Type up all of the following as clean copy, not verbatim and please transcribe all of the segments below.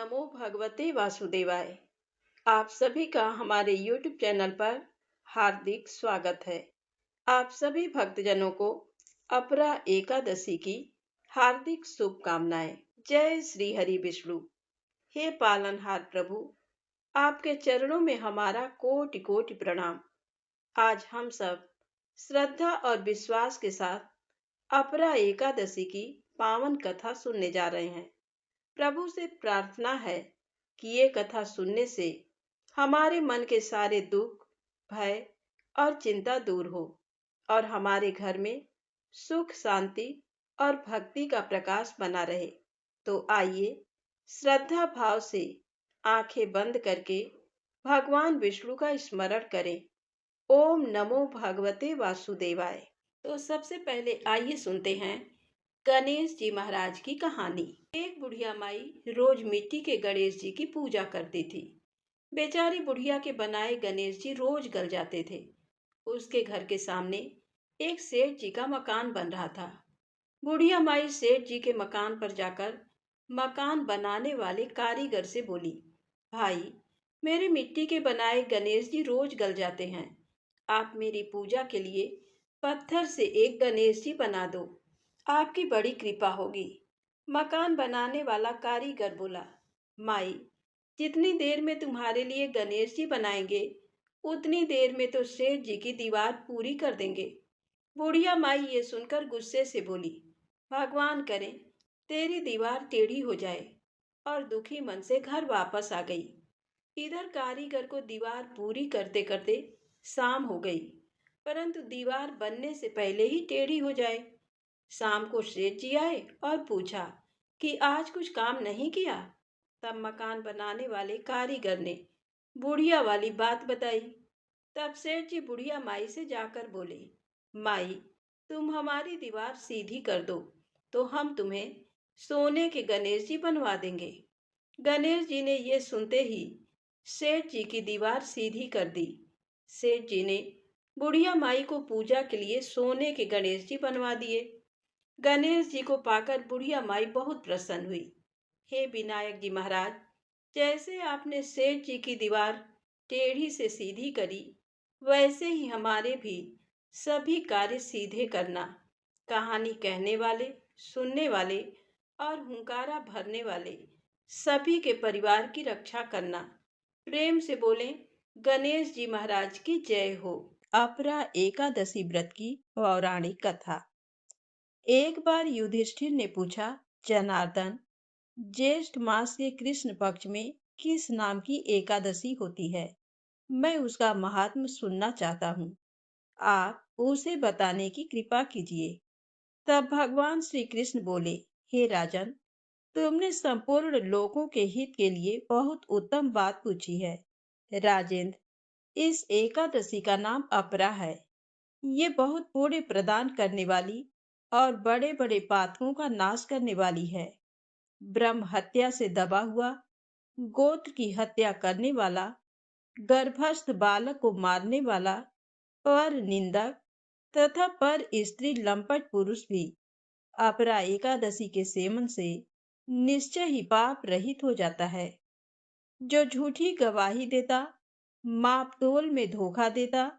नमो भगवते वासुदेवाय। आप सभी का हमारे YouTube चैनल पर हार्दिक स्वागत है। आप सभी भक्तजनों को अपरा एकादशी की हार्दिक शुभकामनाएं। जय श्री हरि विष्णु। हे पालनहार प्रभु, आपके चरणों में हमारा कोटि कोटि प्रणाम। आज हम सब श्रद्धा और विश्वास के साथ अपरा एकादशी की पावन कथा सुनने जा रहे हैं। प्रभु से प्रार्थना है कि ये कथा सुनने से हमारे मन के सारे दुख, भय और चिंता दूर हो और हमारे घर में सुख, शांति और भक्ति का प्रकाश बना रहे। तो आइए श्रद्धा भाव से आंखें बंद करके भगवान विष्णु का स्मरण करें। ओम नमो भगवते वासुदेवाय। तो सबसे पहले आइए सुनते हैं गणेश जी महाराज की कहानी। एक बुढ़िया माई रोज मिट्टी के गणेश जी की पूजा करती थी। बेचारी बुढ़िया के बनाए गणेश जी रोज गल जाते थे। उसके घर के सामने एक सेठ जी का मकान बन रहा था। बुढ़िया माई सेठ जी के मकान पर जाकर मकान बनाने वाले कारीगर से बोली, भाई, मेरे मिट्टी के बनाए गणेश जी रोज गल जाते हैं। आप मेरी पूजा के लिए पत्थर से एक गणेश जी बना दो, आपकी बड़ी कृपा होगी। मकान बनाने वाला कारीगर बोला, माई, जितनी देर में तुम्हारे लिए गणेश जी बनाएंगे उतनी देर में तो सेठ जी की दीवार पूरी कर देंगे। बुढ़िया माई ये सुनकर गुस्से से बोली, भगवान करे तेरी दीवार टेढ़ी हो जाए, और दुखी मन से घर वापस आ गई। इधर कारीगर को दीवार पूरी करते करते शाम हो गई, परंतु दीवार बनने से पहले ही टेढ़ी हो जाए। शाम को सेठ जी आए और पूछा कि आज कुछ काम नहीं किया। तब मकान बनाने वाले कारीगर ने बुढ़िया वाली बात बताई। तब सेठ जी बुढ़िया माई से जाकर बोले, माई, तुम हमारी दीवार सीधी कर दो तो हम तुम्हें सोने के गणेश जी बनवा देंगे। गणेश जी ने ये सुनते ही सेठ जी की दीवार सीधी कर दी। सेठ जी ने बुढ़िया माई को पूजा के लिए सोने के गणेश जी बनवा दिए। गणेश जी को पाकर बुढ़िया माई बहुत प्रसन्न हुई। हे विनायक जी महाराज, जैसे आपने सेठ जी की दीवार टेढ़ी से सीधी करी, वैसे ही हमारे भी सभी कार्य सीधे करना। कहानी कहने वाले, सुनने वाले और हुंकारा भरने वाले सभी के परिवार की रक्षा करना। प्रेम से बोलें, गणेश जी महाराज की जय हो। अपरा एकादशी व्रत की पौराणिक कथा। एक बार युधिष्ठिर ने पूछा, जनार्दन, ज्येष्ठ मास के कृष्ण पक्ष में किस नाम की एकादशी होती है? मैं उसका महात्म्य सुनना चाहता हूँ। आप उसे बताने की कृपा कीजिए। तब भगवान श्री कृष्ण बोले, हे राजन, तुमने संपूर्ण लोगों के हित के लिए बहुत उत्तम बात पूछी है। राजेंद्र, इस एकादशी का नाम अपरा है। ये बहुत पुण्य प्रदान करने वाली और बड़े बड़े पातकों का नाश करने वाली है। ब्रह्म हत्या से दबा हुआ, गोत्र की हत्या करने वाला, गर्भस्थ बालक को मारने वाला, पर निंदक तथा पर स्त्री लंपट पुरुष भी अपरा एकादशी के सेवन से निश्चय ही पाप रहित हो जाता है। जो झूठी गवाही देता, मापतोल में धोखा देता,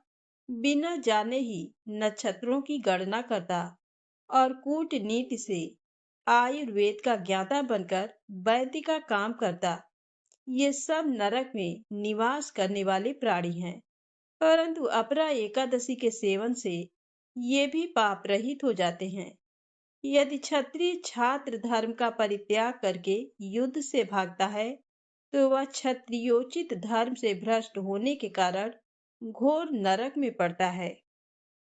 बिना जाने ही नक्षत्रों की गणना करता और कूटनीति से आयुर्वेद का ज्ञाता बनकर वैद्य का काम करता, ये सब नरक में निवास करने वाले प्राणी हैं। परंतु अपरा एकादशी के सेवन से ये भी पाप रहित हो जाते हैं। यदि क्षत्रिय छात्र धर्म का परित्याग करके युद्ध से भागता है, तो वह क्षत्रियोचित धर्म से भ्रष्ट होने के कारण घोर नरक में पड़ता है।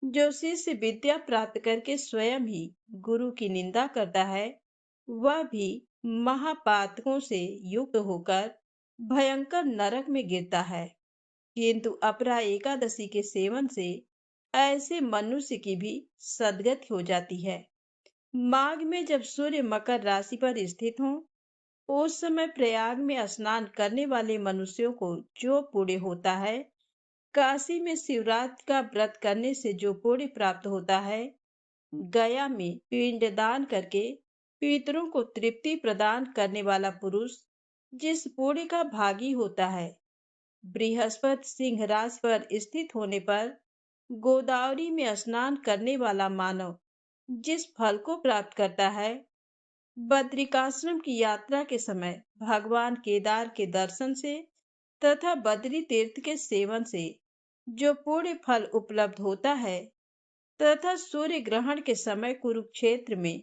जो शिष्य विद्या प्राप्त करके स्वयं ही गुरु की निंदा करता है, वह भी महापातकों से युक्त होकर भयंकर नरक में गिरता है। किंतु अपरा एकादशी के सेवन से ऐसे मनुष्य की भी सद्गति हो जाती है। माघ में जब सूर्य मकर राशि पर स्थित हो, उस समय प्रयाग में स्नान करने वाले मनुष्यों को जो पुण्य होता है, काशी में शिवरात्रि का व्रत करने से जो पुण्य प्राप्त होता है, गया में पिंडदान करके पितरों को तृप्ति प्रदान करने वाला पुरुष जिस पुण्य का भागी होता है। बृहस्पति सिंह राशि पर स्थित होने पर गोदावरी में स्नान करने वाला मानव जिस फल को प्राप्त करता है, बद्रिकाश्रम की यात्रा के समय भगवान केदार के दर्शन से तथा बद्री तीर्थ के सेवन से जो पुण्य फल उपलब्ध होता है, तथा सूर्य ग्रहण के समय कुरुक्षेत्र में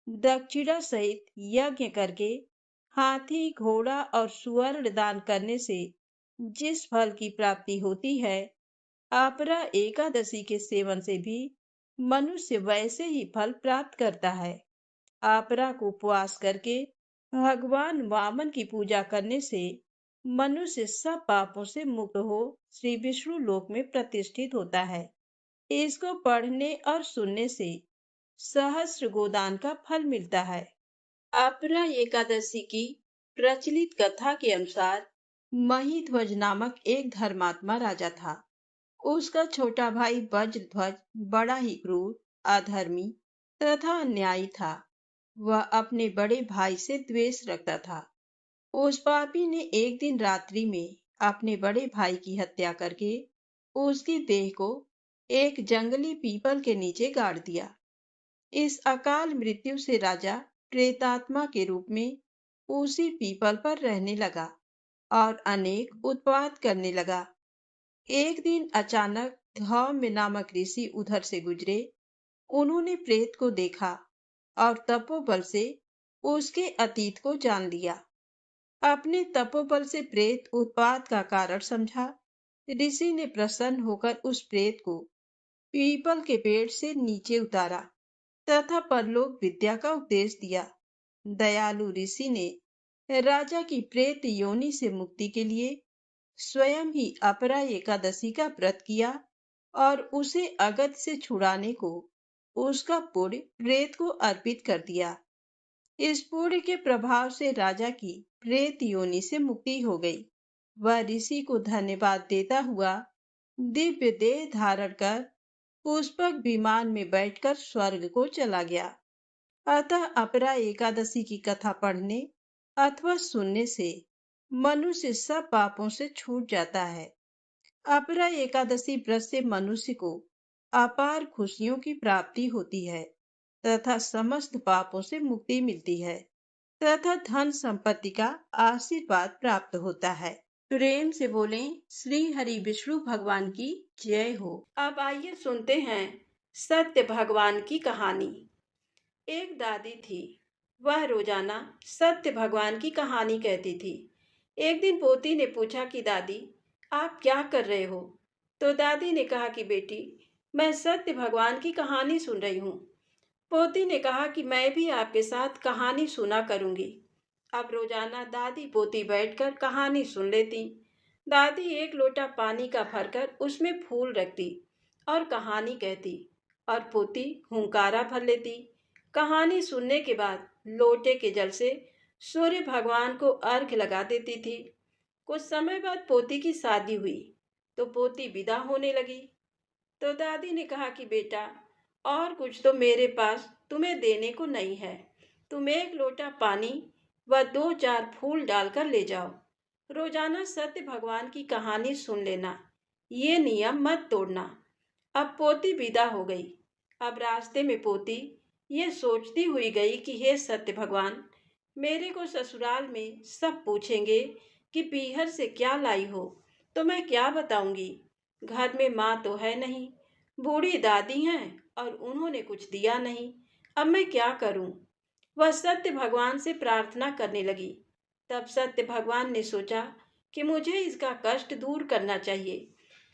दक्षिणा सहित यज्ञ करके हाथी घोड़ा और सुवर्ण दान करने से जिस फल की प्राप्ति होती है, अपरा एकादशी के सेवन से भी मनुष्य वैसे ही फल प्राप्त करता है। अपरा को उपवास करके भगवान वामन की पूजा करने से मनुष्य सब पापों से मुक्त हो श्री विष्णु लोक में प्रतिष्ठित होता है। इसको पढ़ने और सुनने से सहस्त्र गोदान का फल मिलता है। अपरा एकादशी की प्रचलित कथा के अनुसार महिध्वज नामक एक धर्मात्मा राजा था। उसका छोटा भाई वज्रध्वज बड़ा ही क्रूर, अधर्मी तथा अन्यायी था। वह अपने बड़े भाई से द्वेष रखता था। उस पापी ने एक दिन रात्रि में अपने बड़े भाई की हत्या करके उसकी देह को एक जंगली पीपल के नीचे गाड़ दिया। इस अकाल मृत्यु से राजा प्रेतात्मा के रूप में उसी पीपल पर रहने लगा और अनेक उत्पात करने लगा। एक दिन अचानक धौम्य नामक ऋषि उधर से गुजरे। उन्होंने प्रेत को देखा और तपोबल से उसके अतीत को जान लिया। अपने तपोबल से प्रेत उत्पात का कारण समझा। ऋषि ने प्रसन्न होकर उस प्रेत को पीपल के पेड़ से नीचे उतारा तथा परलोक विद्या का उपदेश दिया। दयालु ऋषि ने राजा की प्रेत योनि से मुक्ति के लिए स्वयं ही अपरा एकादशी का व्रत किया और उसे अगत से छुड़ाने को उसका पुण्य प्रेत को अर्पित कर दिया। इस पुण्य के प्रभाव से राजा की प्रेत योनि से मुक्ति हो गई। वह ऋषि को धन्यवाद देता हुआ दिव्य देह धारण कर पुष्पक विमान में बैठकर स्वर्ग को चला गया। अतः अपरा एकादशी की कथा पढ़ने अथवा सुनने से मनुष्य सब पापों से छूट जाता है। अपरा एकादशी व्रत से मनुष्य को अपार खुशियों की प्राप्ति होती है तथा समस्त पापों से मुक्ति मिलती है तथा धन संपत्ति का आशीर्वाद प्राप्त होता है। प्रेम से बोलें श्री हरि विष्णु भगवान की जय हो। अब आइए सुनते हैं सत्य भगवान की कहानी। एक दादी थी। वह रोजाना सत्य भगवान की कहानी कहती थी। एक दिन पोती ने पूछा कि दादी, आप क्या कर रहे हो? तो दादी ने कहा कि बेटी, मैं सत्य भगवान की कहानी सुन रही हूँ। पोती ने कहा कि मैं भी आपके साथ कहानी सुना करूंगी। अब रोजाना दादी पोती बैठकर कहानी सुन लेती। दादी एक लोटा पानी का भरकर उसमें फूल रखती और कहानी कहती और पोती हुंकारा भर लेती। कहानी सुनने के बाद लोटे के जल से सूर्य भगवान को अर्घ्य लगा देती थी। कुछ समय बाद पोती की शादी हुई तो पोती विदा होने लगी। तो दादी ने कहा कि बेटा, और कुछ तो मेरे पास तुम्हें देने को नहीं है। तुम एक लोटा पानी व 2-4 फूल डालकर ले जाओ। रोजाना सत्य भगवान की कहानी सुन लेना, ये नियम मत तोड़ना। अब पोती विदा हो गई। अब रास्ते में पोती ये सोचती हुई गई कि हे सत्य भगवान, मेरे को ससुराल में सब पूछेंगे कि पीहर से क्या लाई हो, तो मैं क्या बताऊंगी? घर में माँ तो है नहीं, बूढ़ी दादी हैं और उन्होंने कुछ दिया नहीं। अब मैं क्या करूं? वह सत्य भगवान से प्रार्थना करने लगी। तब सत्य भगवान ने सोचा कि मुझे इसका कष्ट दूर करना चाहिए।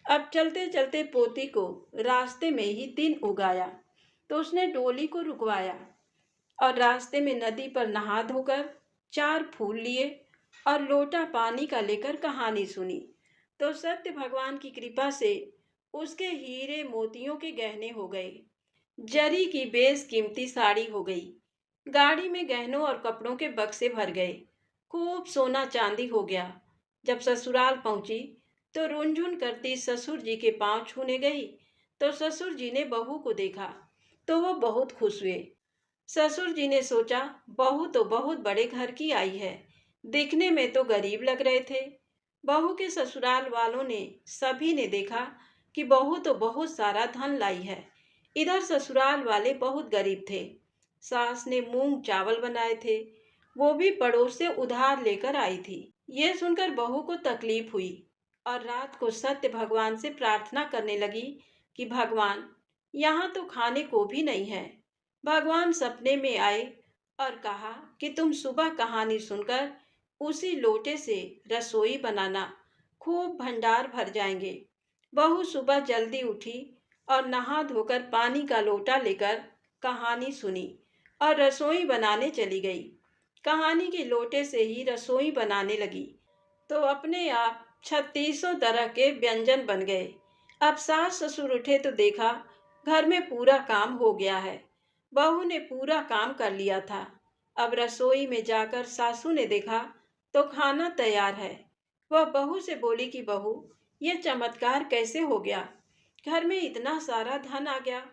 अब चलते चलते पोती को रास्ते में ही दिन उगाया तो उसने डोली को रुकवाया और रास्ते में नदी पर नहा धोकर 4 फूल लिए और लोटा पानी का लेकर कहानी सुनी। तो सत्य भगवान की कृपा से उसके हीरे मोतियों के गहने हो गए, जरी की बेशकीमती साड़ी हो गई, गाड़ी में गहनों और कपड़ों के बक्से भर गए, खूब सोना चांदी हो गया। जब ससुराल पहुंची तो रुनझुन करती ससुर जी के पांव छूने गई तो ससुर जी ने बहू को देखा तो वो बहुत खुश हुए। ससुर जी ने सोचा, बहू तो बहुत बड़े घर की आई है, दिखने में तो गरीब लग रहे थे। बहू के ससुराल वालों ने सभी ने देखा कि बहू तो बहुत सारा धन लाई है। इधर ससुराल वाले बहुत गरीब थे। सास ने मूंग चावल बनाए थे, वो भी पड़ोस से उधार लेकर आई थी। ये सुनकर बहू को तकलीफ हुई और रात को सत्य भगवान से प्रार्थना करने लगी कि भगवान, यहाँ तो खाने को भी नहीं है। भगवान सपने में आए और कहा कि तुम सुबह कहानी सुनकर उसी लोटे से रसोई बनाना, खूब भंडार भर जाएंगे। बहू सुबह जल्दी उठी और नहा धोकर पानी का लोटा लेकर कहानी सुनी और रसोई बनाने चली गई। कहानी के लोटे से ही रसोई बनाने लगी तो अपने आप 3600 तरह के व्यंजन बन गए। अब सास ससुर उठे तो देखा घर में पूरा काम हो गया है। बहू ने पूरा काम कर लिया था। अब रसोई में जाकर सासू ने देखा तो खाना तैयार है। वह बहू से बोली कि बहू, ये चमत्कार कैसे हो गया? घर में इतना सारा धन आ गया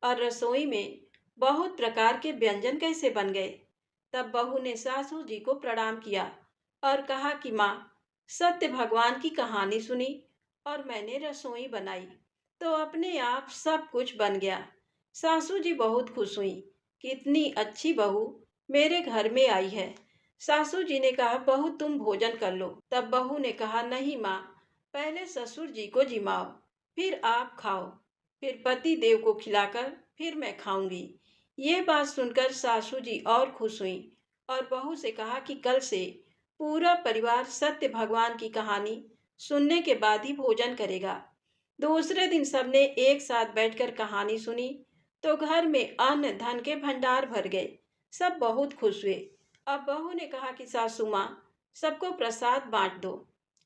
और रसोई में बहुत प्रकार के व्यंजन कैसे बन गए? तब बहू ने सासू जी को प्रणाम किया और कहा कि माँ, सत्य भगवान की कहानी सुनी और मैंने रसोई बनाई तो अपने आप सब कुछ बन गया। सासू जी बहुत खुश हुई कि इतनी अच्छी बहू मेरे घर में आई है। सासू जी ने कहा, बहू तुम भोजन कर लो। तब बहू ने कहा, नहीं माँ, पहले ससुर जी को जिमाओ, फिर आप खाओ, फिर पति देव को खिलाकर फिर मैं खाऊंगी। ये बात सुनकर सासू जी और खुश हुई और बहू से कहा कि कल से पूरा परिवार सत्य भगवान की कहानी सुनने के बाद ही भोजन करेगा। दूसरे दिन सबने एक साथ बैठकर कहानी सुनी तो घर में अन्न धन के भंडार भर गए। सब बहुत खुश हुए। अब बहू ने कहा कि सासू माँ, सबको प्रसाद बांट दो।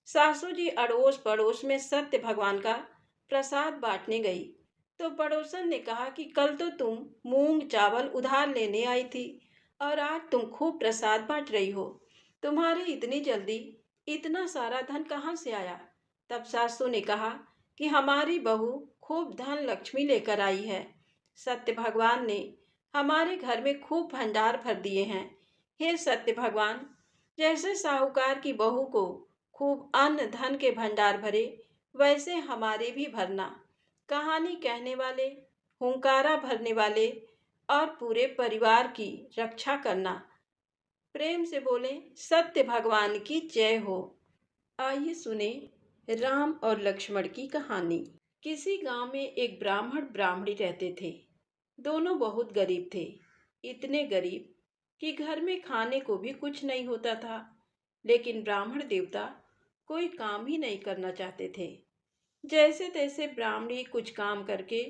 सासू जी अड़ोस पड़ोस में सत्य भगवान का प्रसाद बांटने गई तो पड़ोसन ने कहा कि कल तो तुम मूंग चावल उधार लेने आई थी और आज तुम खूब प्रसाद बांट रही हो। तुम्हारे इतनी जल्दी इतना सारा धन कहाँ से आया? तब सासू ने कहा कि हमारी बहू खूब धन लक्ष्मी लेकर आई है। सत्य भगवान ने हमारे घर में खूब भंडार भर दिए हैं। हे सत्य भगवान, जैसे साहूकार की बहू को खूब अन्न धन के भंडार भरे, वैसे हमारे भी भरना। कहानी कहने वाले, हुंकारा भरने वाले और पूरे परिवार की रक्षा करना। प्रेम से बोले, सत्य भगवान की जय हो। आइए सुने राम और लक्ष्मण की कहानी। किसी गांव में एक ब्राह्मण ब्राह्मणी रहते थे। दोनों बहुत गरीब थे, इतने गरीब कि घर में खाने को भी कुछ नहीं होता था। लेकिन ब्राह्मण देवता कोई काम ही नहीं करना चाहते थे। जैसे तैसे ब्राह्मणी कुछ काम करके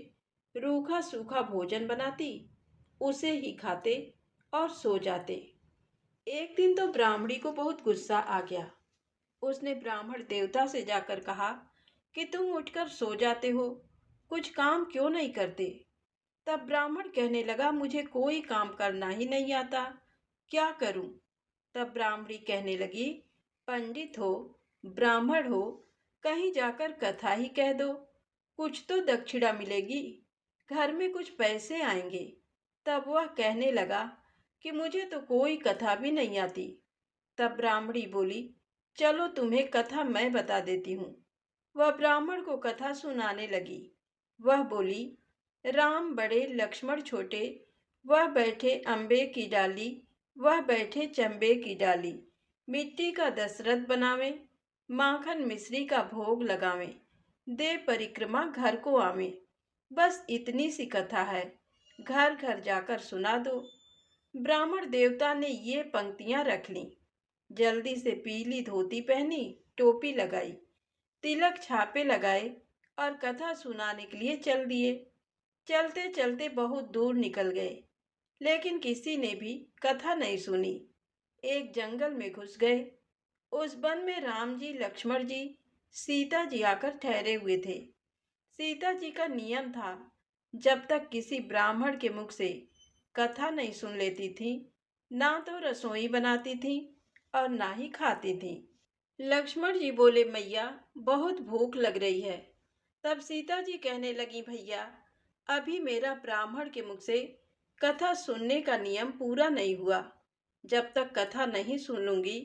रूखा सूखा भोजन बनाती, उसे ही खाते और सो जाते। एक दिन तो ब्राह्मणी को बहुत गुस्सा आ गया। उसने ब्राह्मण देवता से जाकर कहा कि तुम उठकर सो जाते हो, कुछ काम क्यों नहीं करते? तब ब्राह्मण कहने लगा, मुझे कोई काम करना ही नहीं आता, क्या करूं? तब ब्राह्मणी कहने लगी, पंडित हो, ब्राह्मण हो, कहीं जाकर कथा ही कह दो, कुछ तो दक्षिणा मिलेगी, घर में कुछ पैसे आएंगे। तब वह कहने लगा कि मुझे तो कोई कथा भी नहीं आती। तब ब्राह्मणी बोली, चलो तुम्हें कथा मैं बता देती हूँ। वह ब्राह्मण को कथा सुनाने लगी। वह बोली, राम बड़े लक्ष्मण छोटे, वह बैठे अम्बे की डाली, वह बैठे चंबे की डाली, मिट्टी का दशरथ बनावे, माखन मिश्री का भोग लगावे, दे परिक्रमा घर को आवे। बस इतनी सी कथा है, घर घर जाकर सुना दो। ब्राह्मण देवता ने ये पंक्तियां रख लीं। जल्दी से पीली धोती पहनी, टोपी लगाई, तिलक छापे लगाए और कथा सुनाने के लिए चल दिए। चलते चलते बहुत दूर निकल गए, लेकिन किसी ने भी कथा नहीं सुनी। एक जंगल में घुस गए। उस वन में राम जी, लक्ष्मण जी, सीता जी आकर ठहरे हुए थे। सीता जी का नियम था, जब तक किसी ब्राह्मण के मुख से कथा नहीं सुन लेती थी, ना तो रसोई बनाती थी और ना ही खाती थी। लक्ष्मण जी बोले, मैया बहुत भूख लग रही है। तब सीता जी कहने लगी, भैया अभी मेरा ब्राह्मण के मुख से कथा सुनने का नियम पूरा नहीं हुआ। जब तक कथा नहीं सुन लूंगी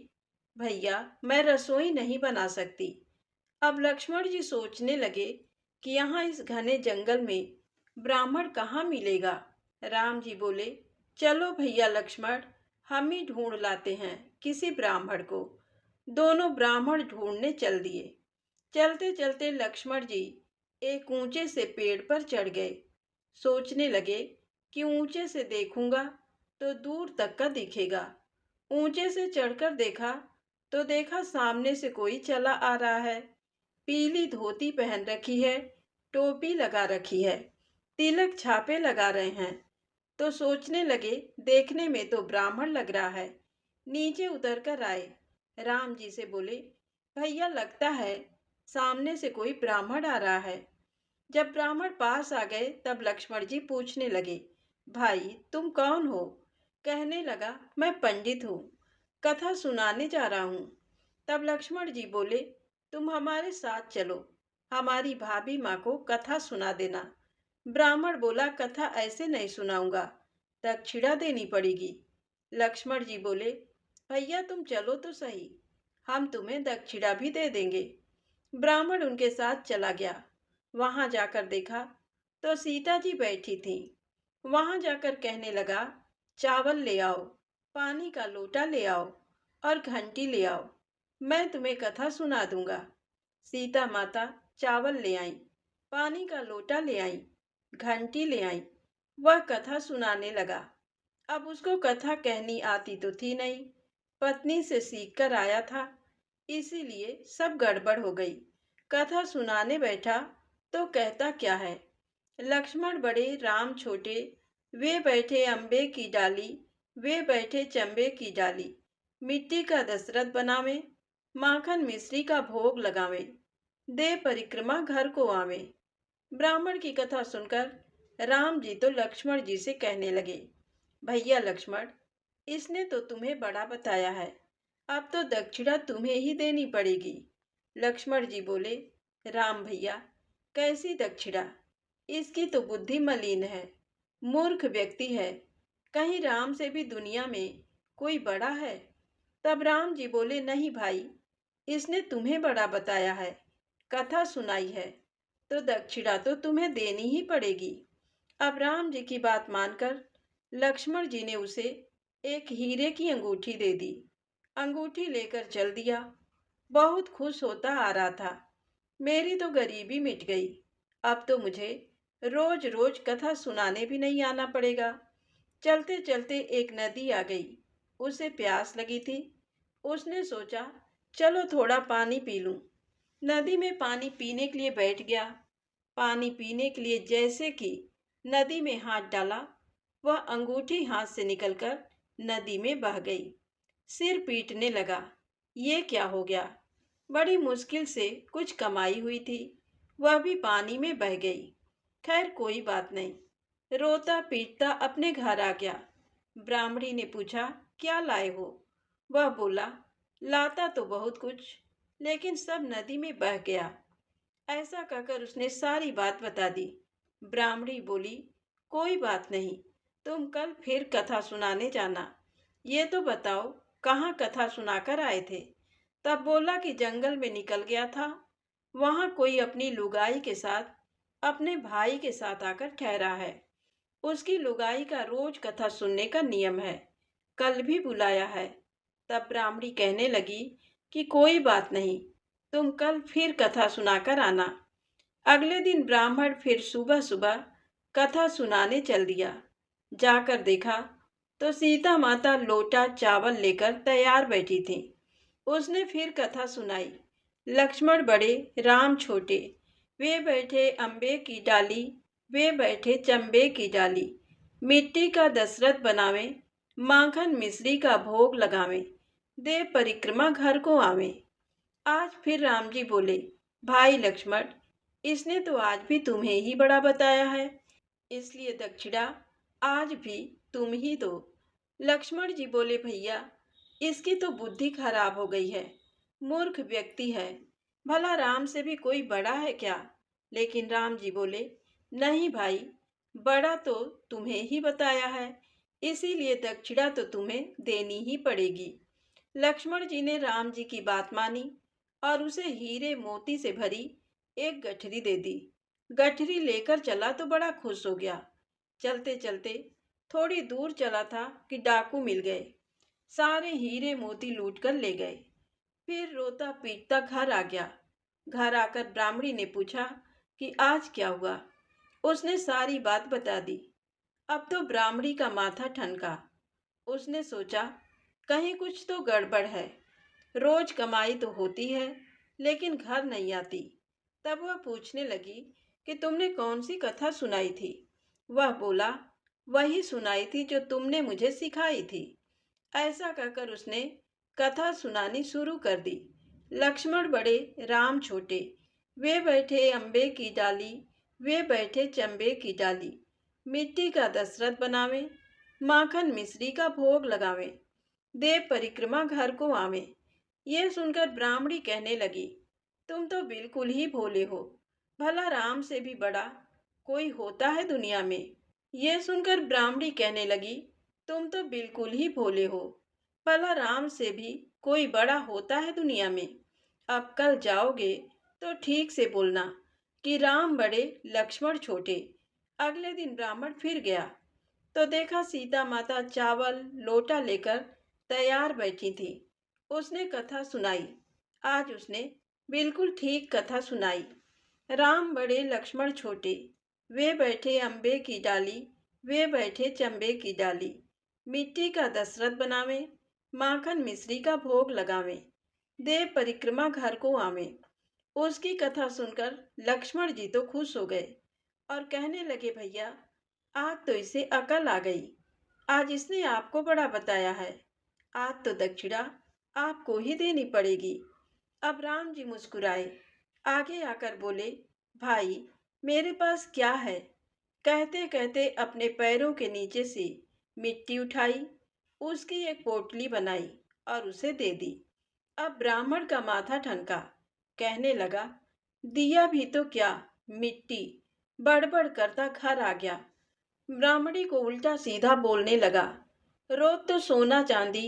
भैया मैं रसोई नहीं बना सकती। अब लक्ष्मण जी सोचने लगे कि यहाँ इस घने जंगल में ब्राह्मण कहाँ मिलेगा। राम जी बोले, चलो भैया लक्ष्मण, हम ही ढूंढ लाते हैं किसी ब्राह्मण को। दोनों ब्राह्मण ढूंढने चल दिए। चलते चलते लक्ष्मण जी एक ऊंचे से पेड़ पर चढ़ गए। सोचने लगे कि ऊंचे से देखूंगा तो दूर तक का दिखेगा। ऊंचे से चढ़कर देखा तो देखा सामने से कोई चला आ रहा है। पीली धोती पहन रखी है, टोपी लगा रखी है, तिलक छापे लगा रहे हैं। तो सोचने लगे देखने में तो ब्राह्मण लग रहा है। नीचे उतर कर आए। राम जी से बोले, भैया लगता है सामने से कोई ब्राह्मण आ रहा है। जब ब्राह्मण पास आ गए तब लक्ष्मण जी पूछने लगे, भाई तुम कौन हो? कहने लगा, मैं पंडित हूँ, कथा सुनाने जा रहा हूँ। तब लक्ष्मण जी बोले, तुम हमारे साथ चलो, हमारी भाभी माँ को कथा सुना देना। ब्राह्मण बोला, कथा ऐसे नहीं सुनाऊंगा, दक्षिणा देनी पड़ेगी। लक्ष्मण जी बोले, भैया तुम चलो तो सही, हम तुम्हें दक्षिणा भी दे देंगे। ब्राह्मण उनके साथ चला गया। वहां जाकर देखा तो सीता जी बैठी थी। वहां जाकर कहने लगा, चावल ले आओ, पानी का लोटा ले आओ और घंटी ले आओ, मैं तुम्हें कथा सुना दूंगा। सीता माता चावल ले आई, पानी का लोटा ले आई, घंटी ले आई। वह कथा सुनाने लगा। अब उसको कथा कहनी आती तो थी नहीं, पत्नी से सीख कर आया था, इसीलिए सब गड़बड़ हो गई। कथा सुनाने बैठा तो कहता क्या है, लक्ष्मण बड़े राम छोटे, वे बैठे अम्बे की डाली, वे बैठे चंबे की डाली, मिट्टी का दशरथ बनावे, माखन मिश्री का भोग लगावे, दे परिक्रमा घर को आवे। ब्राह्मण की कथा सुनकर राम जी तो लक्ष्मण जी से कहने लगे, भैया लक्ष्मण, इसने तो तुम्हें बड़ा बताया है, अब तो दक्षिणा तुम्हें ही देनी पड़ेगी। लक्ष्मण जी बोले, राम भैया कैसी दक्षिणा, इसकी तो बुद्धि मलिन है, मूर्ख व्यक्ति है, कहीं राम से भी दुनिया में कोई बड़ा है। तब राम जी बोले, नहीं भाई, इसने तुम्हें बड़ा बताया है, कथा सुनाई है, तो दक्षिणा तो तुम्हें देनी ही पड़ेगी। अब राम जी की बात मानकर लक्ष्मण जी ने उसे एक हीरे की अंगूठी दे दी। अंगूठी लेकर चल दिया। बहुत खुश होता आ रहा था, मेरी तो गरीबी मिट गई, अब तो मुझे रोज रोज कथा सुनाने भी नहीं आना पड़ेगा। चलते चलते एक नदी आ गई, उसे प्यास लगी थी। उसने सोचा, चलो थोड़ा पानी पी लूं। नदी में पानी पीने के लिए बैठ गया। पानी पीने के लिए जैसे कि नदी में हाथ डाला, वह अंगूठी हाथ से निकलकर नदी में बह गई। सिर पीटने लगा, ये क्या हो गया? बड़ी मुश्किल से कुछ कमाई हुई थी, वह भी पानी में बह गई। खैर कोई बात नहीं। रोता पीटता अपने घर आ गया। ब्राह्मणी ने पूछा, क्या लाए हो? वह बोला, लाता तो बहुत कुछ, लेकिन सब नदी में बह गया। ऐसा कहकर उसने सारी बात बता दी। ब्राह्मणी बोली, कोई बात नहीं, तुम कल फिर कथा सुनाने जाना। ये तो बताओ कहाँ कथा सुनाकर आए थे? तब बोला कि जंगल में निकल गया था, वहाँ कोई अपनी लुगाई के साथ अपने भाई के साथ आकर ठहरा है। उसकी लुगाई का रोज कथा सुनने का नियम है, कल भी बुलाया है। तब ब्राह्मणी कहने लगी कि कोई बात नहीं, तुम कल फिर कथा सुनाकर आना। अगले दिन ब्राह्मण फिर सुबह सुबह कथा सुनाने चल दिया। जाकर देखा तो सीता माता लोटा चावल लेकर तैयार बैठी थी। उसने फिर कथा सुनाई, लक्ष्मण बड़े राम छोटे, वे बैठे अम्बे की डाली, वे बैठे चंबे की डाली, मिट्टी का दशरथ बनावे, माखन मिश्री का भोग लगावे, दे परिक्रमा घर को आवे। आज फिर राम जी बोले, भाई लक्ष्मण, इसने तो आज भी तुम्हें ही बड़ा बताया है, इसलिए दक्षिणा आज भी तुम ही दो। लक्ष्मण जी बोले, भैया इसकी तो बुद्धि खराब हो गई है, मूर्ख व्यक्ति है, भला राम से भी कोई बड़ा है क्या? लेकिन राम जी बोले, नहीं भाई, बड़ा तो तुम्हें ही बताया है, इसीलिए दक्षिणा तो तुम्हें देनी ही पड़ेगी। लक्ष्मण जी ने राम जी की बात मानी और उसे हीरे मोती से भरी एक गठरी दे दी। गठरी लेकर चला तो बड़ा खुश हो गया। चलते चलते थोड़ी दूर चला था कि डाकू मिल गए। सारे हीरे मोती लूट कर ले गए। फिर रोता पीटता घर आ गया। घर आकर ब्राह्मणी ने पूछा कि आज क्या हुआ। उसने सारी बात बता दी। अब तो ब्राह्मणी का माथा ठनका। उसने सोचा कहीं कुछ तो गड़बड़ है। रोज कमाई तो होती है लेकिन घर नहीं आती। तब वह पूछने लगी कि तुमने कौन सी कथा सुनाई थी। वह बोला, वही सुनाई थी जो तुमने मुझे सिखाई थी। ऐसा कहकर उसने कथा सुनानी शुरू कर दी। लक्ष्मण बड़े, राम छोटे, वे बैठे अम्बे की डाली, वे बैठे चंबे की डाली। मिट्टी का दशरथ बनावे, माखन मिश्री का भोग लगावे, देव परिक्रमा घर को आवे। ये सुनकर ब्राह्मणी कहने लगी, तुम तो बिल्कुल ही भोले हो। भला राम से भी बड़ा कोई होता है दुनिया में। ये सुनकर ब्राह्मणी कहने लगी, तुम तो बिल्कुल ही भोले हो। भला राम से भी कोई बड़ा होता है दुनिया में। अब कल जाओगे तो ठीक से बोलना कि राम बड़े लक्ष्मण छोटे। अगले दिन ब्राह्मण फिर गया तो देखा सीता माता चावल लोटा लेकर तैयार बैठी थी। उसने कथा सुनाई। आज उसने बिल्कुल ठीक कथा सुनाई। राम बड़े लक्ष्मण छोटे, वे बैठे अम्बे की डाली, वे बैठे चंबे की डाली। मिट्टी का दशरथ बनावे, माखन मिश्री का भोग लगावे, देव परिक्रमा घर को आवे। उसकी कथा सुनकर लक्ष्मण जी तो खुश हो गए और कहने लगे, भैया आज तो इसे अकल आ गई। आज इसने आपको बड़ा बताया है। आज तो दक्षिणा आपको ही देनी पड़ेगी। अब राम जी मुस्कुराए, आगे आकर बोले, भाई मेरे पास क्या है। कहते कहते अपने पैरों के नीचे से मिट्टी उठाई, उसकी एक पोटली बनाई और उसे दे दी। अब ब्राह्मण का माथा ठनका। कहने लगा, दिया भी तो क्या, मिट्टी। बड़बड़ करता घर आ गया। ब्राह्मणी को उल्टा सीधा बोलने लगा। रोज तो सोना चांदी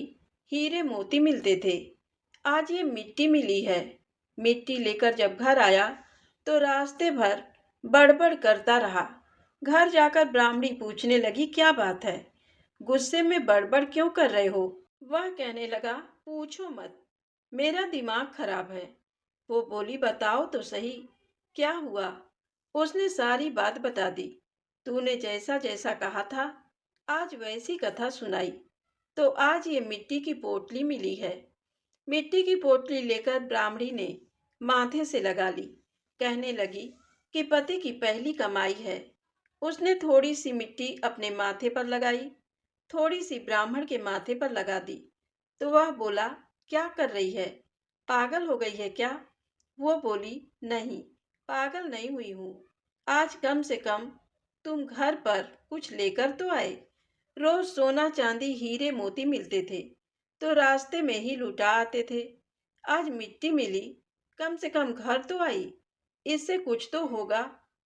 हीरे मोती मिलते थे, आज ये मिट्टी मिली है। मिट्टी लेकर जब घर आया तो रास्ते भर बड़बड़ करता रहा। घर जाकर ब्राह्मणी पूछने लगी, क्या बात है, गुस्से में बड़बड़ क्यों कर रहे हो। वह कहने लगा, पूछो मत, मेरा दिमाग खराब है। वो बोली, बताओ तो सही क्या हुआ। उसने सारी बात बता दी। तूने जैसा जैसा कहा था आज वैसी कथा सुनाई तो आज ये मिट्टी की पोटली मिली है। मिट्टी की पोटली लेकर ब्राह्मणी ने माथे से लगा ली। कहने लगी कि पति की पहली कमाई है। उसने थोड़ी सी मिट्टी अपने माथे पर लगाई, थोड़ी सी ब्राह्मण के माथे पर लगा दी। तो वह बोला, क्या कर रही है, पागल हो गई है क्या। वो बोली, नहीं पागल नहीं हुई हूँ। आज कम से कम तुम घर पर कुछ लेकर तो आए। रोज सोना चांदी हीरे मोती मिलते थे तो रास्ते में ही लुटा आते थे। आज मिट्टी मिली, कम से कम घर तो आई। इससे कुछ तो होगा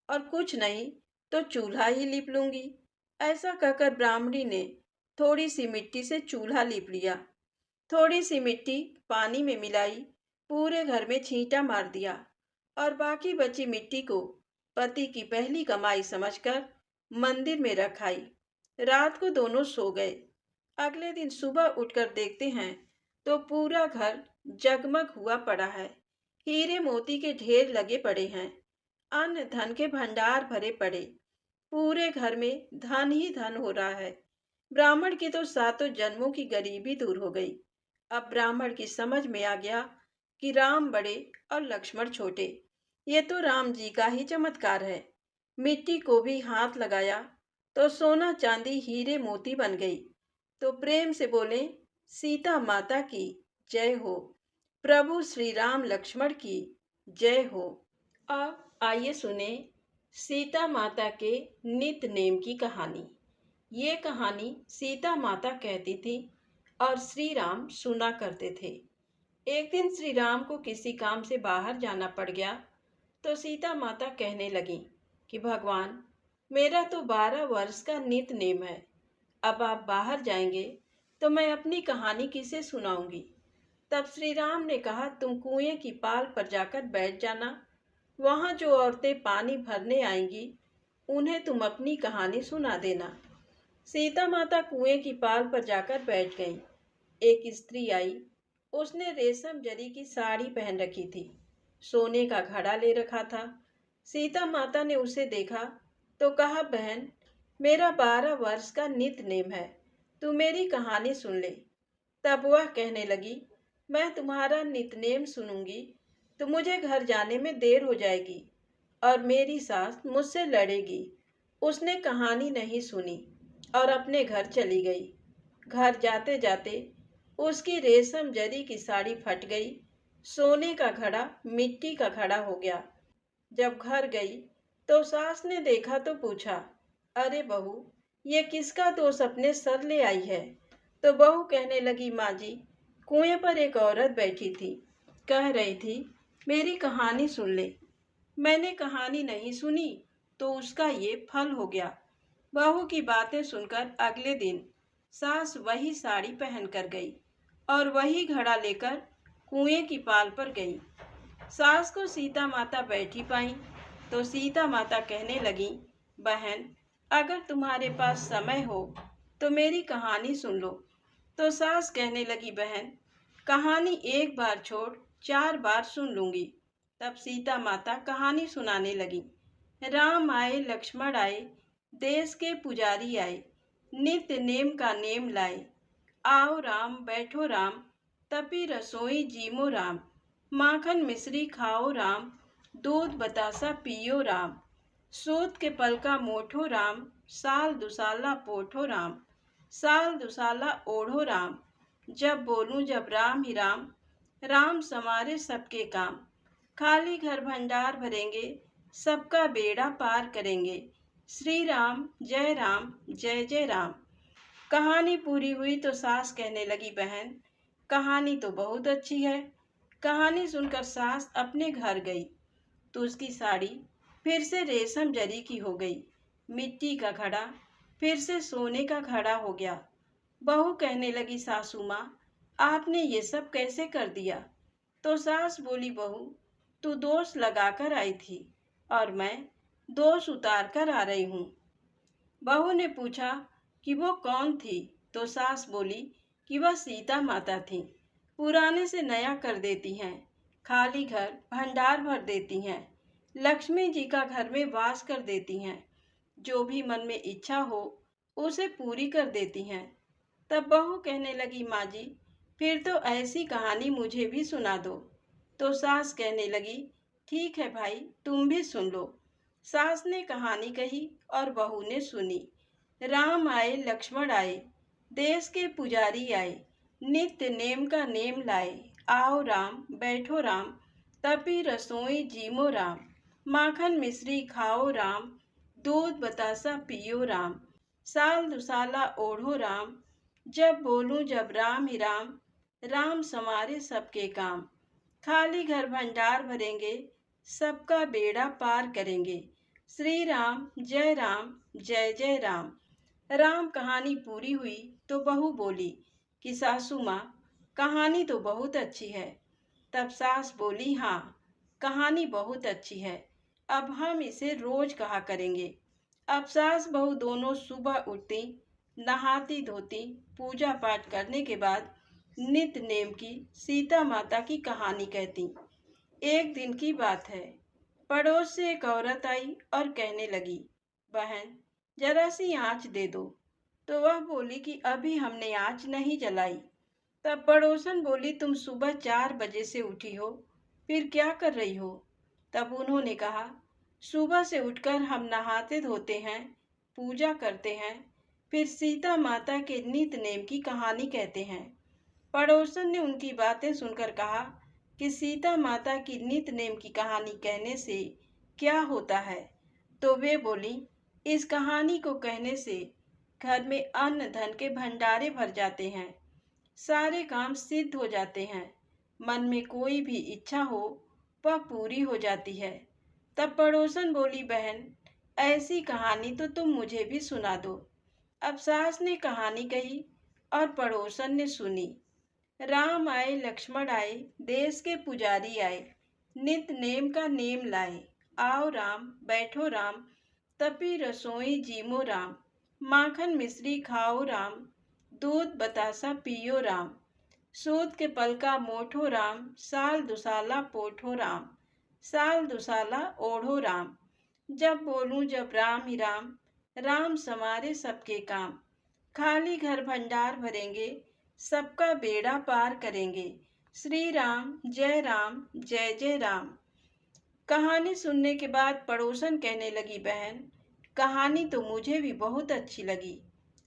और कुछ नहीं तो चूल्हा ही लीप लूंगी। ऐसा कहकर ब्राह्मणी ने थोड़ी सी मिट्टी से चूल्हा लीप लिया। थोड़ी सी मिट्टी पानी में मिलाई, पूरे घर में छींटा मार दिया और बाकी बची मिट्टी को पति की पहली कमाई समझकर मंदिर में रख आई। रात को दोनों सो गए। अगले दिन सुबह उठकर देखते हैं तो पूरा घर जगमग हुआ पड़ा है। हीरे मोती के ढेर लगे पड़े हैं। अन्न धन के भंडार भरे पड़े। पूरे घर में धन ही धन हो रहा है। ब्राह्मण की तो सातों जन्मों की गरीबी दूर हो गई। अब ब्राह्मण की समझ में आ गया कि राम बड़े और लक्ष्मण छोटे। ये तो राम जी का ही चमत्कार है। मिट्टी को भी हाथ लगाया तो सोना चांदी हीरे मोती बन गई। तो प्रेम से बोले, सीता माता की जय हो, प्रभु श्री राम लक्ष्मण की जय हो। अब आइए सुने सीता माता के नित नेम की कहानी। ये कहानी सीता माता कहती थी और श्री राम सुना करते थे। एक दिन श्री राम को किसी काम से बाहर जाना पड़ गया तो सीता माता कहने लगी कि भगवान, मेरा तो 12 वर्ष का नित नेम है। अब आप बाहर जाएंगे तो मैं अपनी कहानी किसे सुनाऊंगी। तब श्री राम ने कहा, तुम कुएं की पाल पर जाकर बैठ जाना। वहां जो औरतें पानी भरने आएंगी उन्हें तुम अपनी कहानी सुना देना। सीता माता कुएं की पाल पर जाकर बैठ गईं। एक स्त्री आई। उसने रेशम जरी की साड़ी पहन रखी थी, सोने का घड़ा ले रखा था। सीता माता ने उसे देखा तो कहा, बहन, मेरा 12 वर्ष का नित नेम है, तू मेरी कहानी सुन ले। तब वह कहने लगी, मैं तुम्हारा नितनेम सुनूंगी तो मुझे घर जाने में देर हो जाएगी और मेरी सास मुझसे लड़ेगी। उसने कहानी नहीं सुनी और अपने घर चली गई। घर जाते जाते उसकी रेशम जरी की साड़ी फट गई, सोने का घड़ा मिट्टी का घड़ा हो गया। जब घर गई तो सास ने देखा तो पूछा, अरे बहू, ये किसका दोष अपने सर ले आई है? तो बहू कहने लगी, माँ जी, कुएं पर एक औरत बैठी थी, कह रही थी, मेरी कहानी सुन ले। मैंने कहानी नहीं सुनी तो उसका ये फल हो गया। बहू की बातें सुनकर अगले दिन सास वही साड़ी पहन कर गई और वही घड़ा लेकर कुएं की पाल पर गई। सास को सीता माता बैठी पाई तो सीता माता कहने लगी, बहन, अगर तुम्हारे पास समय हो तो मेरी कहानी सुन लो। तो सास कहने लगी, बहन, कहानी एक बार छोड़ 4 बार सुन लूंगी। तब सीता माता कहानी सुनाने लगी। राम आए, लक्ष्मण आए, देश के पुजारी आए, नित्य नेम का नेम लाए। आओ राम, बैठो राम, तपी रसोई जीमो राम। माखन मिश्री खाओ राम, दूध बतासा पियो राम। सूत के पल का मोठो राम, साल दुसाला पोठो राम। साल दुसाला ओढ़ो राम, जब बोलूं जब राम ही राम। राम समारे सबके काम, खाली घर भंडार भरेंगे, सबका बेड़ा पार करेंगे। श्री राम जय राम, जय जय राम। कहानी पूरी हुई तो सास कहने लगी, बहन, कहानी तो बहुत अच्छी है। कहानी सुनकर सास अपने घर गई तो उसकी साड़ी फिर से रेशम जरी की हो गई, मिट्टी का घड़ा फिर से सोने का घड़ा हो गया। बहू कहने लगी, सासू माँ, आपने ये सब कैसे कर दिया? तो सास बोली, बहू, तू दोष लगाकर आई थी और मैं दोष उतार कर आ रही हूँ। बहू ने पूछा कि वो कौन थी? तो सास बोली कि वह सीता माता थी। पुराने से नया कर देती हैं, खाली घर भंडार भर देती हैं, लक्ष्मी जी का घर में वास कर देती हैं, जो भी मन में इच्छा हो उसे पूरी कर देती हैं। तब बहू कहने लगी, माँ जी, फिर तो ऐसी कहानी मुझे भी सुना दो। तो सास कहने लगी, ठीक है भाई, तुम भी सुन लो। सास ने कहानी कही और बहू ने सुनी। राम आए, लक्ष्मण आए, देश के पुजारी आए, नित्य नेम का नेम लाए। आओ राम, बैठो राम, तपी रसोई जीमो राम। माखन मिश्री खाओ राम, दूध बतासा पियो राम। साल दुसाला ओढ़ो राम, जब बोलूं जब राम ही राम। राम समारे सबके काम, खाली घर भंडार भरेंगे, सबका बेड़ा पार करेंगे। श्री राम जय राम, जय जय राम। राम कहानी पूरी हुई तो बहू बोली कि सासू माँ, कहानी तो बहुत अच्छी है। तब सास बोली, हाँ, कहानी बहुत अच्छी है, अब हम इसे रोज कहा करेंगे। अब सास बहू दोनों सुबह उठती, नहाती धोती, पूजा पाठ करने के बाद नित्य नेम की सीता माता की कहानी कहती। एक दिन की बात है, पड़ोस से एक औरत आई और कहने लगी, बहन, जरा सी आँच दे दो। तो वह बोली कि अभी हमने आँच नहीं जलाई। तब पड़ोसन बोली, तुम सुबह 4 बजे से उठी हो, फिर क्या कर रही हो? तब उन्होंने कहा, सुबह से उठकर हम नहाते धोते हैं, पूजा करते हैं, फिर सीता माता के नित्य नेम की कहानी कहते हैं। पड़ोसन ने उनकी बातें सुनकर कहा कि सीता माता की नित्य नेम की कहानी कहने से क्या होता है? तो वे बोली, इस कहानी को कहने से घर में अन्न धन के भंडारे भर जाते हैं, सारे काम सिद्ध हो जाते हैं, मन में कोई भी इच्छा हो वह पूरी हो जाती है। तब पड़ोसन बोली, बहन, ऐसी कहानी तो तुम मुझे भी सुना दो। अब सास ने कहानी कही और पड़ोसन ने सुनी। राम आए लक्ष्मण आए, देश के पुजारी आए, नित नेम का नेम लाए। आओ राम बैठो राम, तपी रसोई जीमो राम। माखन मिश्री खाओ राम, दूध बतासा पियो राम। सूत के पल का मोठो राम, साल दुसाला पोठो राम। साल दुसाला ओढ़ो राम, जब बोलूं जब राम ही राम। राम समारे सबके काम, खाली घर भंडार भरेंगे, सबका बेड़ा पार करेंगे। श्री राम जय जय राम। कहानी सुनने के बाद पड़ोसन कहने लगी, बहन कहानी तो मुझे भी बहुत अच्छी लगी।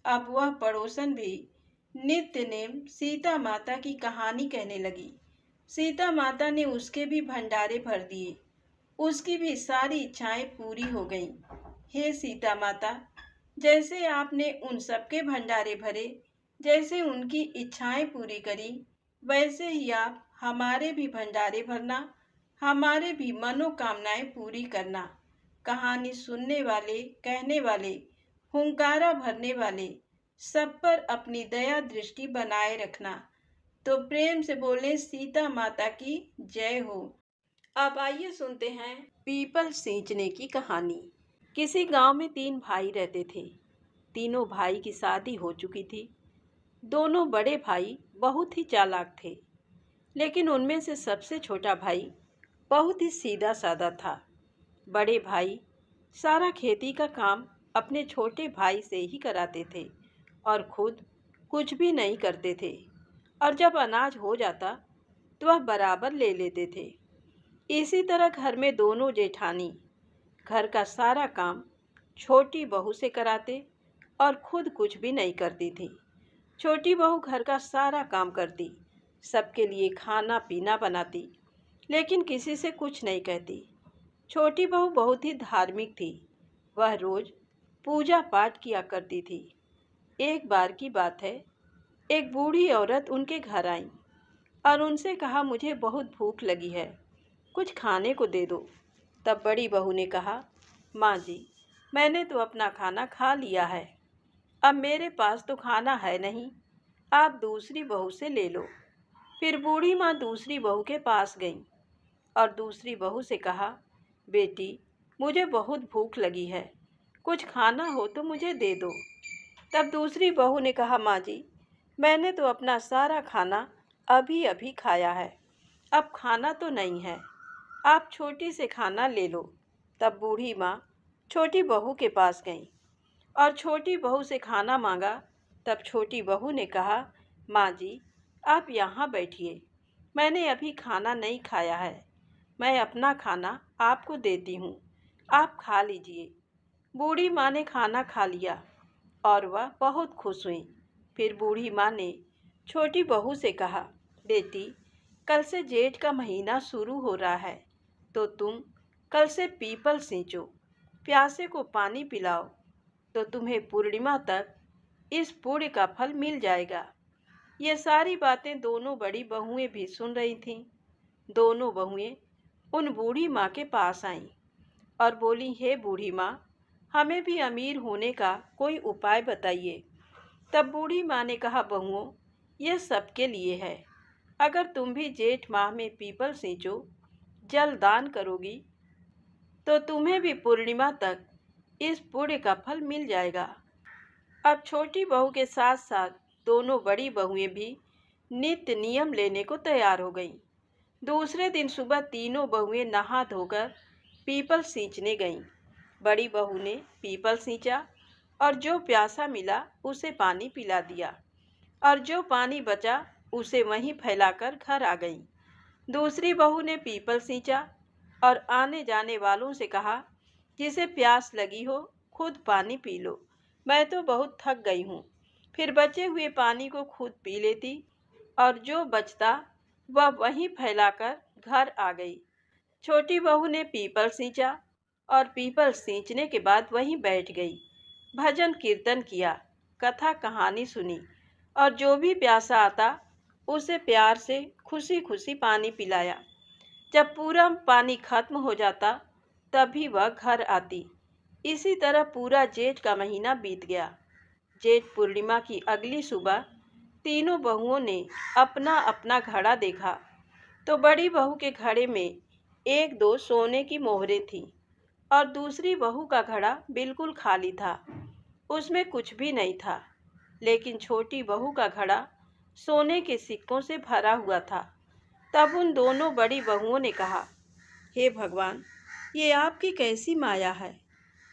अब वह पड़ोसन भी नित्य नेम सीता माता की कहानी कहने लगी। सीता माता ने उसके भी भंडारे भर दिए, उसकी भी सारी इच्छाएं पूरी हो गईं। हे सीता माता, जैसे आपने उन सबके भंडारे भरे, जैसे उनकी इच्छाएं पूरी करी, वैसे ही आप हमारे भी भंडारे भरना, हमारे भी मनोकामनाएं पूरी करना। कहानी सुनने वाले, कहने वाले, हुंकारा भरने वाले सब पर अपनी दया दृष्टि बनाए रखना। तो प्रेम से बोले सीता माता की जय हो। अब आइए सुनते हैं पीपल सींचने की कहानी। किसी गांव में 3 भाई रहते थे। तीनों भाई की शादी हो चुकी थी। दोनों बड़े भाई बहुत ही चालाक थे, लेकिन उनमें से सबसे छोटा भाई बहुत ही सीधा साधा था। बड़े भाई सारा खेती का काम अपने छोटे भाई से ही कराते थे और खुद कुछ भी नहीं करते थे, और जब अनाज हो जाता तो वह बराबर ले लेते थे। इसी तरह घर में दोनों जेठानी घर का सारा काम छोटी बहू से कराते और खुद कुछ भी नहीं करती थी। छोटी बहू घर का सारा काम करती, सबके लिए खाना पीना बनाती, लेकिन किसी से कुछ नहीं कहती। छोटी बहू बहुत ही धार्मिक थी, वह रोज पूजा पाठ किया करती थी। एक बार की बात है, एक बूढ़ी औरत उनके घर आई और उनसे कहा, मुझे बहुत भूख लगी है, कुछ खाने को दे दो। तब बड़ी बहू ने कहा, माँ जी, मैंने तो अपना खाना खा लिया है, अब मेरे पास तो खाना है नहीं, आप दूसरी बहू से ले लो। फिर बूढ़ी माँ दूसरी बहू के पास गई और दूसरी बहू से कहा, बेटी मुझे बहुत भूख लगी है, कुछ खाना हो तो मुझे दे दो। तब दूसरी बहू ने कहा, माँ जी, मैंने तो अपना सारा खाना अभी अभी खाया है, अब खाना तो नहीं है, आप छोटी से खाना ले लो। तब बूढ़ी माँ छोटी बहू के पास गई और छोटी बहू से खाना मांगा। तब छोटी बहू ने कहा, माँ जी आप यहाँ बैठिए, मैंने अभी खाना नहीं खाया है, मैं अपना खाना आपको देती हूँ, आप खा लीजिए। बूढ़ी माँ ने खाना खा लिया और वह बहुत खुश हुई। फिर बूढ़ी माँ ने छोटी बहू से कहा, बेटी कल से जेठ का महीना शुरू हो रहा है, तो तुम कल से पीपल सींचो, प्यासे को पानी पिलाओ, तो तुम्हें पूर्णिमा तक इस पुण्य का फल मिल जाएगा। ये सारी बातें दोनों बड़ी बहुएं भी सुन रही थीं। दोनों बहुएं उन बूढ़ी माँ के पास आईं और बोली, हे बूढ़ी माँ, हमें भी अमीर होने का कोई उपाय बताइए। तब बूढ़ी माँ ने कहा, बहुओं ये सबके लिए है, अगर तुम भी जेठ माह में पीपल सींचो, जल दान करोगी, तो तुम्हें भी पूर्णिमा तक इस पुण्य का फल मिल जाएगा। अब छोटी बहू के साथ साथ दोनों बड़ी बहुएं भी नित्य नियम लेने को तैयार हो गईं। दूसरे दिन सुबह तीनों बहुएं नहा धोकर पीपल सींचने गईं। बड़ी बहू ने पीपल सींचा और जो प्यासा मिला उसे पानी पिला दिया, और जो पानी बचा उसे वहीं फैलाकर घर आ गईं। दूसरी बहू ने पीपल सींचा और आने जाने वालों से कहा, जिसे प्यास लगी हो खुद पानी पी लो, मैं तो बहुत थक गई हूँ। फिर बचे हुए पानी को खुद पी लेती और जो बचता वह वहीं फैलाकर घर आ गई। छोटी बहू ने पीपल सींचा और पीपल सींचने के बाद वहीं बैठ गई, भजन कीर्तन किया, कथा कहानी सुनी, और जो भी प्यासा आता उसे प्यार से खुशी खुशी पानी पिलाया। जब पूरा पानी खत्म हो जाता तभी वह घर आती। इसी तरह पूरा जेठ का महीना बीत गया। जेठ पूर्णिमा की अगली सुबह तीनों बहुओं ने अपना अपना घड़ा देखा तो बड़ी बहू के घड़े में एक दो सोने की मोहरें थीं और दूसरी बहू का घड़ा बिल्कुल खाली था, उसमें कुछ भी नहीं था। लेकिन छोटी बहू का घड़ा सोने के सिक्कों से भरा हुआ था। तब उन दोनों बड़ी बहुओं ने कहा, हे भगवान, ये आपकी कैसी माया है।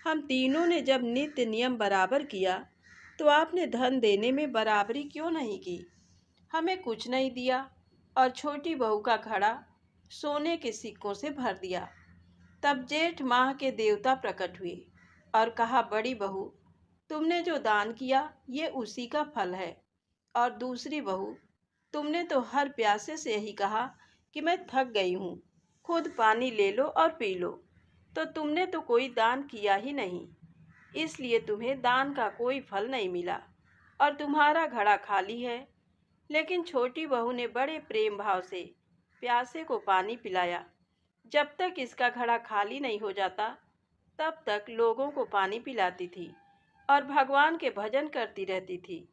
हम तीनों ने जब नित्य नियम बराबर किया तो आपने धन देने में बराबरी क्यों नहीं की? हमें कुछ नहीं दिया और छोटी बहू का घड़ा सोने के सिक्कों से भर दिया। तब जेठ माह के देवता प्रकट हुए और कहा, बड़ी बहू, तुमने जो दान किया ये उसी का फल है। और दूसरी बहू, तुमने तो हर प्यासे से यही कहा कि मैं थक गई हूँ, खुद पानी ले लो और पी लो, तो तुमने तो कोई दान किया ही नहीं, इसलिए तुम्हें दान का कोई फल नहीं मिला और तुम्हारा घड़ा खाली है। लेकिन छोटी बहू ने बड़े प्रेम भाव से प्यासे को पानी पिलाया। जब तक इसका घड़ा खाली नहीं हो जाता तब तक लोगों को पानी पिलाती थी और भगवान के भजन करती रहती थी,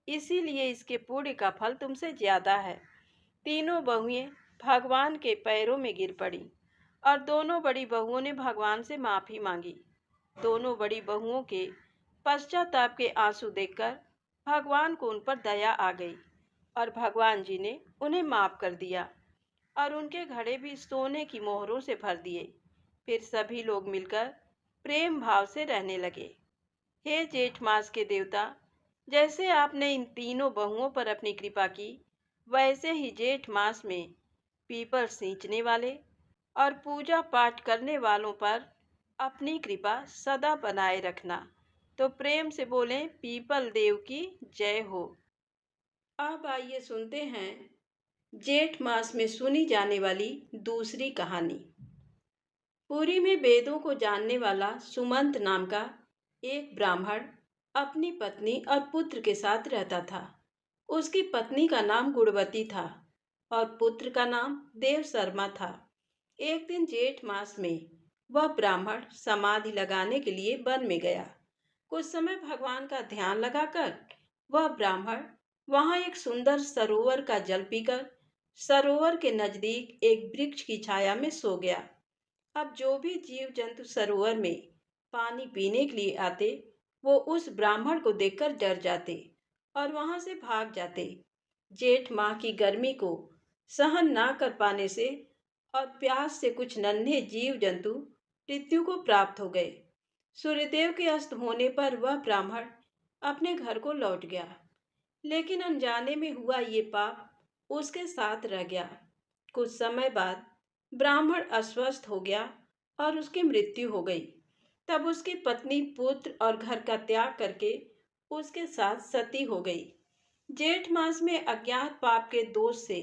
इसीलिए इसके पुण्य का फल तुमसे ज्यादा है। तीनों बहुएं भगवान के पैरों में गिर पड़ी और दोनों बड़ी बहुओं ने भगवान से माफी मांगी। दोनों बड़ी बहुओं के पश्चाताप के आंसू देखकर भगवान को उन पर दया आ गई और भगवान जी ने उन्हें माफ कर दिया और उनके घड़े भी सोने की मोहरों से भर दिए। फिर सभी लोग मिलकर प्रेम भाव से रहने लगे। हे जेठ मास के देवता, जैसे आपने इन तीनों बहुओं पर अपनी कृपा की, वैसे ही जेठ मास में पीपल सींचने वाले और पूजा पाठ करने वालों पर अपनी कृपा सदा बनाए रखना। तो प्रेम से बोलें, पीपल देव की जय हो। अब आइए सुनते हैं जेठ मास में सुनी जाने वाली दूसरी कहानी। पुरी में वेदों को जानने वाला सुमंत नाम का एक ब्राह्मण अपनी पत्नी और पुत्र के साथ रहता था। उसकी पत्नी का नाम गुणवती था और पुत्र का नाम देव शर्मा था। एक दिन जेठ मास में वह ब्राह्मण समाधि लगाने के लिए वन में गया। कुछ समय भगवान का ध्यान लगाकर वह ब्राह्मण वहां एक सुंदर सरोवर का जल पीकर सरोवर के नजदीक एक वृक्ष की छाया में सो गया। अब जो भी जीव जंतु सरोवर में पानी पीने के लिए आते वो उस ब्राह्मण को देखकर डर जाते और वहां से भाग जाते। जेठ माह की गर्मी को सहन ना कर पाने से और प्यास से कुछ नन्हे जीव जंतु मृत्यु को प्राप्त हो गए। सूर्यदेव के अस्त होने पर वह ब्राह्मण अपने घर को लौट गया, लेकिन अनजाने में हुआ ये पाप उसके साथ रह गया। कुछ समय बाद ब्राह्मण अस्वस्थ हो गया और उसकी मृत्यु हो गई। तब उसकी पत्नी पुत्र और घर का त्याग करके उसके साथ सती हो गई। जेठ मास में अज्ञात पाप के दोष से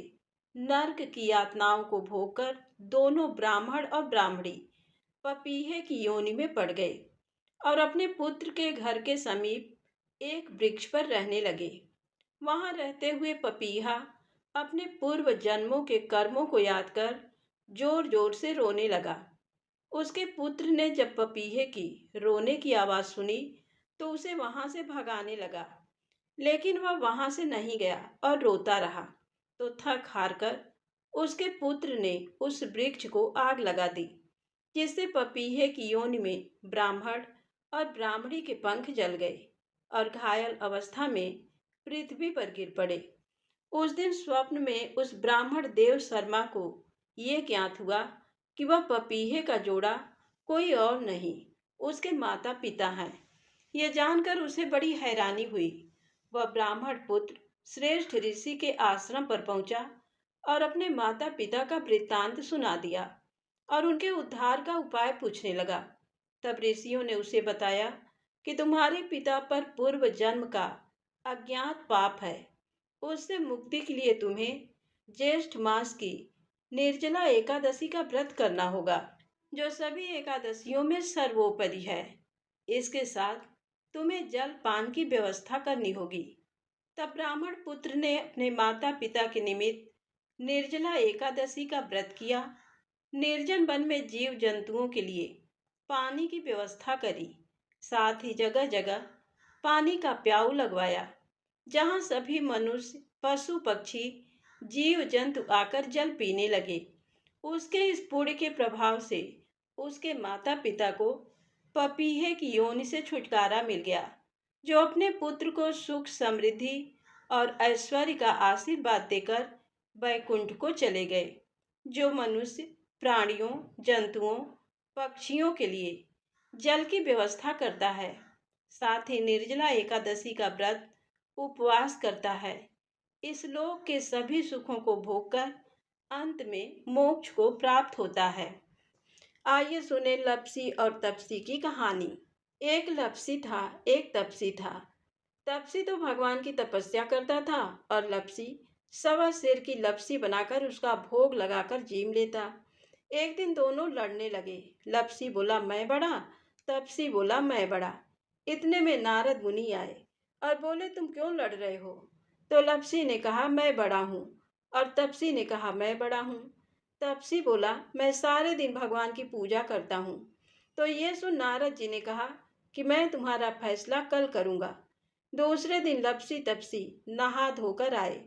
नर्क की यातनाओं को भोगकर दोनों ब्राह्मण और ब्राह्मणी पपीहे की योनि में पड़ गए और अपने पुत्र के घर के समीप एक वृक्ष पर रहने लगे। वहां रहते हुए पपीहा अपने पूर्व जन्मों के कर्मों को याद कर जोर जोर से रोने लगा। उसके पुत्र ने जब पपीहे की रोने की आवाज सुनी तो उसे वहां से भगाने लगा, लेकिन वह वहां से नहीं गया और रोता रहा। तो थक हार कर उसके पुत्र ने उस वृक्ष को आग लगा दी, जिससे पपीहे की योनि में ब्राह्मण और ब्राह्मणी के पंख जल गए और घायल अवस्था में पृथ्वी पर गिर पड़े। उस दिन स्वप्न में उस ब्राह्मण देव शर्मा को ये ज्ञात हुआ कि वह पपीहे का जोड़ा कोई और नहीं, उसके माता पिता हैं। ये जानकर उसे बड़ी हैरानी हुई। वह ब्राह्मण पुत्र श्रेष्ठ ऋषि के आश्रम पर पहुंचा और अपने माता पिता का वृत्तांत सुना दिया और उनके उद्धार का उपाय पूछने लगा। तब ऋषियों ने उसे बताया कि तुम्हारे पिता पर पूर्व जन्म का अज्ञात पाप है, उससे मुक्ति के लिए तुम्हें ज्येष्ठ मास की निर्जला एकादशी का व्रत करना होगा, जो सभी एकादशियों में सर्वोपरि है। इसके साथ तुम्हें जल पान की व्यवस्था करनी होगी। तब ब्राह्मण पुत्र ने अपने माता पिता के निमित्त निर्जला एकादशी का व्रत किया, निर्जन वन में जीव जंतुओं के लिए पानी की व्यवस्था करी, साथ ही जगह जगह पानी का प्याऊ लगवाया। जहाँ सभी मनुष्य, पशु पक्षी, जीव जंतु आकर जल पीने लगे। उसके इस पुण्य के प्रभाव से उसके माता पिता को पपीहे की योनि से छुटकारा मिल गया, जो अपने पुत्र को सुख समृद्धि और ऐश्वर्य का आशीर्वाद देकर वैकुंठ को चले गए। जो मनुष्य, प्राणियों, जंतुओं, पक्षियों के लिए जल की व्यवस्था करता है, साथ ही निर्जला एकादशी का व्रत उपवास करता है, इस लोक के सभी सुखों को भोगकर अंत में मोक्ष को प्राप्त होता है। आइए सुने लपसी और तपसी की कहानी। एक लपसी था, एक तपसी था। तपसी तो भगवान की तपस्या करता था और लपसी सवा शेर की लपसी बनाकर उसका भोग लगाकर जीम लेता। एक दिन दोनों लड़ने लगे। लपसी बोला मैं बड़ा, तपसी बोला मैं बड़ा। इतने में नारद मुनि आए और बोले तुम क्यों लड़ रहे हो? तो लपसी ने कहा मैं बड़ा हूँ और तपसी ने कहा मैं बड़ा हूँ। तपसी बोला मैं सारे दिन भगवान की पूजा करता हूँ। तो ये सुन नारद जी ने कहा कि मैं तुम्हारा फैसला कल करूँगा। दूसरे दिन लपसी तपसी नहा धोकर आए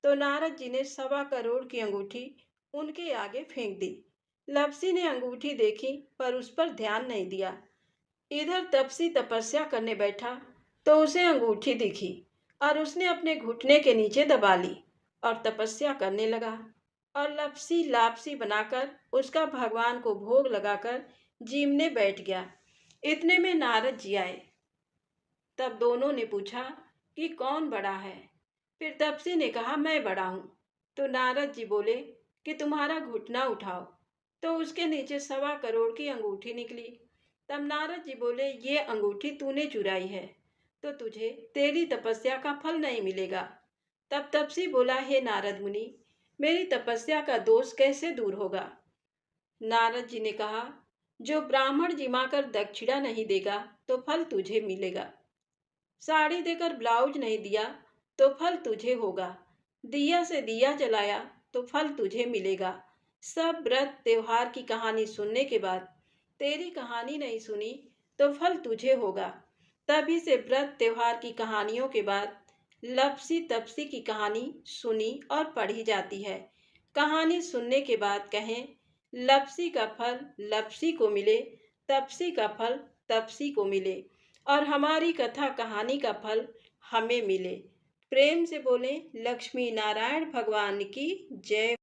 तो नारद जी ने 1.25 करोड़ की अंगूठी उनके आगे फेंक दी। लपसी ने अंगूठी देखी पर उस पर ध्यान नहीं दिया। इधर तपसी तपस्या करने बैठा तो उसे अंगूठी दिखी और उसने अपने घुटने के नीचे दबा ली और तपस्या करने लगा और लपसी लापसी बनाकर उसका भगवान को भोग लगाकर जीमने बैठ गया। इतने में नारद जी आए। तब दोनों ने पूछा कि कौन बड़ा है। फिर तपसी ने कहा मैं बड़ा हूँ। तो नारद जी बोले कि तुम्हारा घुटना उठाओ। तो उसके नीचे 1.25 करोड़ की अंगूठी निकली। तब नारद जी बोले ये अंगूठी तूने चुराई है तो तुझे तेरी तपस्या का फल नहीं मिलेगा। तब तपसी बोला हे नारद मुनि, मेरी तपस्या का दोष कैसे दूर होगा? नारद जी ने कहा जो ब्राह्मण जिमाकर दक्षिणा नहीं देगा तो फल तुझे मिलेगा। साड़ी देकर ब्लाउज नहीं दिया तो फल तुझे होगा। दिया से दिया जलाया तो फल तुझे मिलेगा। सब व्रत त्योहार की कहानी सुनने के बाद तेरी कहानी नहीं सुनी तो फल तुझे होगा। तभी से व्रत त्योहार की कहानियों के बाद लपसी तपसी की कहानी सुनी और पढ़ी जाती है। कहानी सुनने के बाद कहें लपसी का फल लपसी को मिले, तपसी का फल तपसी को मिले और हमारी कथा कहानी का फल हमें मिले। प्रेम से बोलें लक्ष्मी नारायण भगवान की जय।